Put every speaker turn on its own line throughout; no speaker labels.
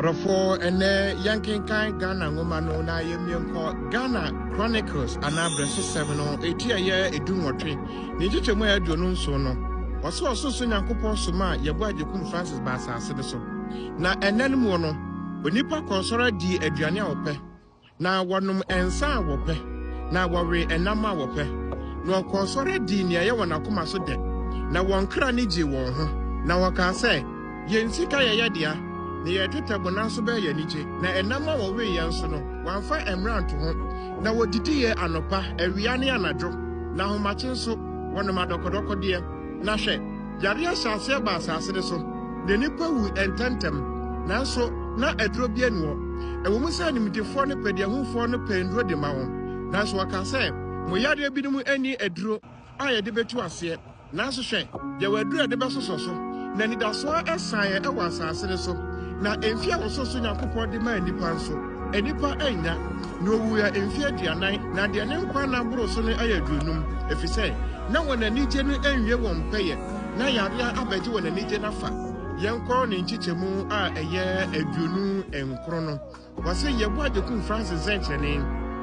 Rafo ene yankin kan Ghana ngomano na yemienko Ghana Chronicles anabreso 7 no eti aye edunwotwe ne chichemu ya duonu nso no waso nyankopon soma yebo ajekum Francis ba asase de so na enanmu no onipa konsora di aduane a wope na wonum ensa a wope na wore enam a wope no konsora di ne ye wonakoma so de na wonkra ne je won ho na woka se yensika ye dia ne yɛteta bonanso bɛ yɛ niche na enama wo we yɛn so no wanfa emranto ho na wodidi yɛ anopa awia ne anadwo na homakye nso wono madokodoko de na hwɛ yare asase ba asase de so ne nipa wu ententem nanso na aduro bi anuo ɛwo mu sɛ nimdefo ne pɛdiahufo no pɛnduro de ma wo nanso waka sɛ mo yare bi no mu ani aduro a yɛde betu ase nanso hwɛ yɛ waduro de bɛsoso so na nidaso ɛsan yɛ ɛwɔ asase de so na enfia wososo nyankopon de ma enipa nso enipa enya no wu ya enfia duanan na de ne nkwa na boro so ne ayadunum efise na wona nije no enwie won peye na yare abaji wona nije na fa yenkọ ne nchichemu a eye adunu enkro no wase yebo ajekum Francis Zenchene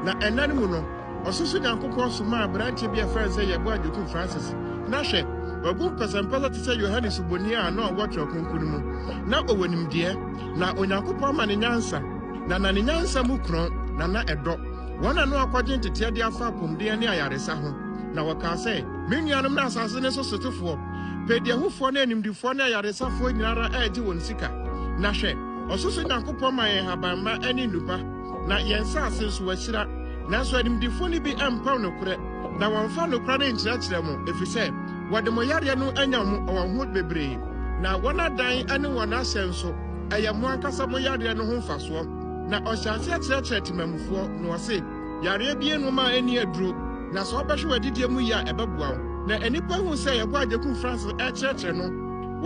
na enanmu no ososo nyankopon so ma branche bi afranse yebo ajekum Francis na hwe wagu pesempesa te se Yohanes Bonia na wotro konkunu mu na owonim de na onyankopon ma ne nyansa na ne nyansa mu kron na edo wona no akwaje ntete de afa pomde ne ayaresa ho na waka se menuanom na asase ne so sotofo pediahufo na animdifo na ayaresafo nyinara aji won sika na hwe ososo nyankopon ma ye habanma ani nupa na yensa asenso wahira na so animdifo ni bi empa no kure na wonfa no kura ne nkyerɛkyerɛ mu efise wode mo yare no anya mu ɔwɔ ho bebree na wona dan ane wona asenso ɛyɛ mo ankasa mo yare no ho mfasoɔ na ɔhyase akyerɛkyerɛ timamufo no ɔse yare bie no ma ani aduro na so ɔbɛhwe wadidie mu yi a ɛbɛboa wo na anipa hu sɛ yɛbɔ ajekum Francis ɛkyerɛkyerɛ no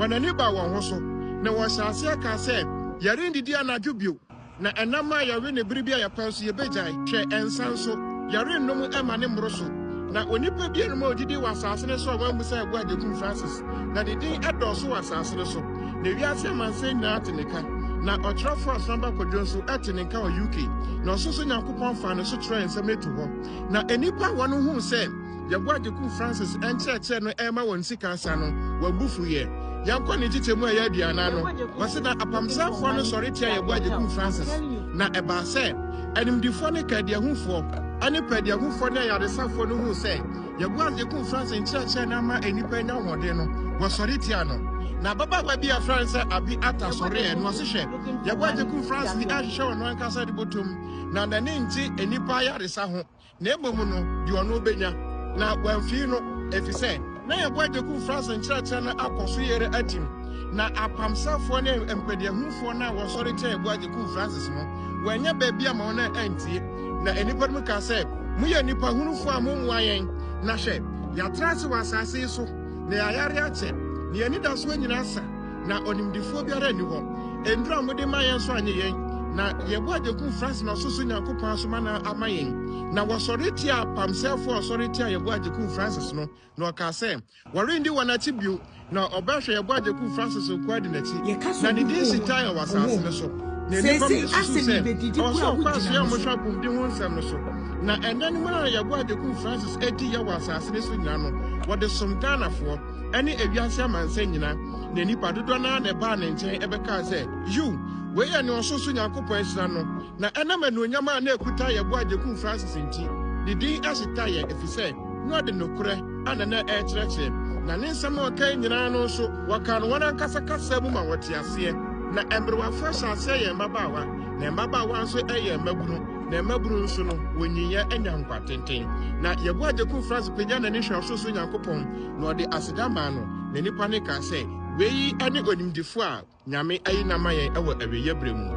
wɔn ani ba wɔn ho so na wɔhyase aka sɛ yare ndidi anadwo bio na ɛnam a yare ne biribi a yɛpɛ so yɛbɛgyae hwɛ ɛnsa nso yare nnom ɛma ne mmoro so na onipa bi no ma odidi wa asase ne so wa mu sɛ yɛbɔ ajekum Francis na de din ɛdɔso wa asase ne so na wiase amanse na ateneka na ɔtwerɛfo asamba kodwo nso ateneka wɔ UK na ɔsoso nyankopɔn fa no so trɛ nsɛm etu hɔ na enipa wɔn hu sɛ yɛbɔ ajekum Francis ɛnkyerɛkyerɛ no ɛma wɔn sika asa no wabufu yɛ yankɔ ne titemu a yɛ aduana no wɔse na apamsafoɔ no sɔre tia yɛbɔ ajekum Francis na ɛba sɛ animdifo ne kadiahufoɔ ani pɛdiahufo ne ayaresafo no hu sɛ yɛbɔ ajekum Francis nkyerɛkyerɛ na ama enipa nya hɔde no wɔsɔre tia no na baba bi a Francis abi ata sɔre no ɔse hwɛ yɛbɔ ajekum Francis ni ahwehwɛ ɔno ankasa de botom na n'ani nti enipa ayaresa ho na emom no de ɔno benya na wamfi no efise na yɛbɔ ajekum Francis nkyerɛkyerɛ no akɔso yere atim na apamsafoɔ ne mpɛdiahufo na wɔsɔre tia yɛbɔ ajekum Francis no wɔanya baabi ama wɔn antie na enipa mu ka sɛ mu yɛ nipa hunufo a mo nwa yɛn na hwɛ yɛatra se wɔ asase so na yɛayare akyɛ na yɛni da so nyina sa na onimdifo biara ni hɔ endura mo de ma yɛn so anye yɛn na yɛbɔ ajekum Francis na soso nyankopɔn asoma na ama yɛn na wɔsɔre tia pamsɛfo ɔsɔre tia yɛbɔ ajekum Francis no na ɔka sɛ wɔrendi wɔn akyi bio na ɔbɛhwɛ yɛbɔ ajekum Francis ko adi n'akyi na ne din sitan wɔ asase no so na nipa mi susu sɛ ɔsɔ ɔkɔ asoɛ mo hwɛ apomde ho nsɛm no so na ɛnɛ no mu a yɛbɔ ajekum Francis edi yɛ wɔ asase no so nyina no wɔde som Ghanafoɔ ɛne ewiase amansa nyina na nipa dodoɔ na ɛbaa ne nkyɛn ɛbɛka sɛ yu weyɛ ne ɔsoso nyankopɔn ahyira no na ɛnam anuonyam a na ekuta yɛbɔ ajekum Francis nti ne din ahyeta yɛ efisɛ na ɔde nokorɛ ana na ɛkyerɛkyerɛ na ne nsɛm a ɔka nyinaa no nso wɔka no wɔn ankasa kasa mu ma wɔte aseɛ na ɛmberewafo ahyase yɛ mmabaawa na mmabaawa nso ɛyɛ mmabunu na mmabunu nso no wɔnyinyɛ anya nkwa tenten na yɛbɔ ajekum Francis pagya n'ani hwɛ ɔsoso nyankopɔn na ɔde aseda maa no na nipa ne ka sɛ weyi ane onimdifo a nyame ayi nama yɛn ɛwɔ awiyɛ brɛ mu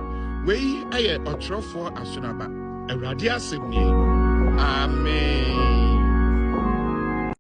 weyi ɛyɛ ɔtwerɛfoɔ asonaba awurade asɛm nie amen.